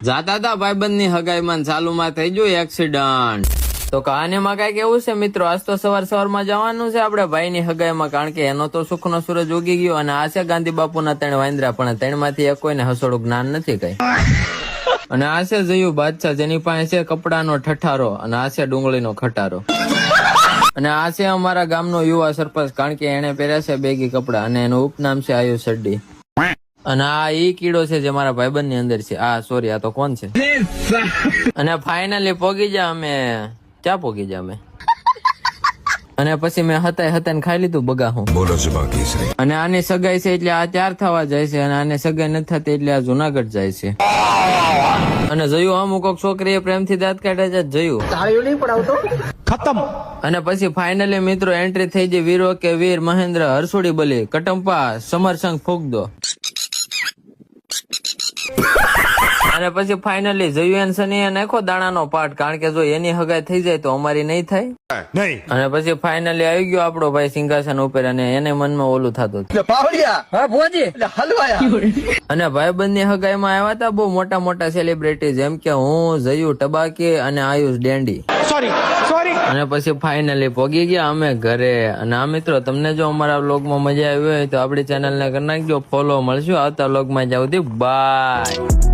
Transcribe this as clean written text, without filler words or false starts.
જાતા હતા ભાઈબંધ ની હગાઈમાં ચાલુમાં થઈ ગયું એક્સિડન્ટ. તો કહાનીમાં કઈક એવું છે મિત્રો, આજ તો સવારમાં જવાનું છે આપણે ભાઈ ની હગાઈમાં, કારણ કે એનો તો સુખનો સૂરજ ઉગી ગયો અને આ છે ગાંધી બાપુના 3 વાંદરા, પણ 3 માંથી એક કોઈને હસોડું જ્ઞાન નથી કઈ. અને આ છે જયું બાદશાહ, જેની પાસે છે કપડાનો ઠઠારો, અને આ છે ડુંગળીનો ખટારો. અને આ છે અમારા ગામનો યુવા સરપંચ, કારણ કે એને પહેર્યા છે બેગી કપડા અને એનું ઉપનામ છે આયુષ સડ્ડી. અને આ ઈ કીડો છે જે મારા ભાઈબંધ ની અંદર છે. આ સોરી, આ તો કોણ છે? અને ફાઇનલી પોગી જા અમે. ક્યાં પોગી જા અમે? અને પછી મેં હતાઈ ખાઈ લીધું બગાહું. અને આની સગાઈ છે એટલે આ 4 થવા જાય છે, અને આને સગાઈ નથી થતી એટલે આ જુનાગઢ જાય છે. અને જયું અમુક છોકરીએ પ્રેમથી દાંત કાઢ્યા છે. જયું ખતમ. અને પછી ફાઇનલી મિત્રો એન્ટ્રી થઈ ગઈ વીરો કે વીર મહેન્દ્ર હરસુડી બલી કટંપા સમર સંઘ ફૂક દો. અને પછી ફાઇનલી જયુએન સનીએ નાખો દાણાનો પાઠ, કારણ કે જો એની હગાઈ થઈ જાય તો અમારી નહીં થાય. અને પછી ફાઇનલી આવી ગયો આપણો ભાઈ સિંહાસન ઉપર, અને એને મનમાં ઓલું થતું. અને ભાઈબંધ ની હગાઈમાં આવ્યા હતા બહુ મોટા મોટા સેલિબ્રિટી, જેમ કે હું, જયુ ટબાકી અને આયુષ ડેન્ડી. અને પછી ફાઇનલી પોગી ગયા અમે ઘરે. અને આ મિત્રો, તમને જો અમારા વ્લોગમાં મજા આવી હોય તો આપણી ચેનલને કરી નાખજો ફોલો. મળશું આવતા વ્લોગમાં. જાવ બાય.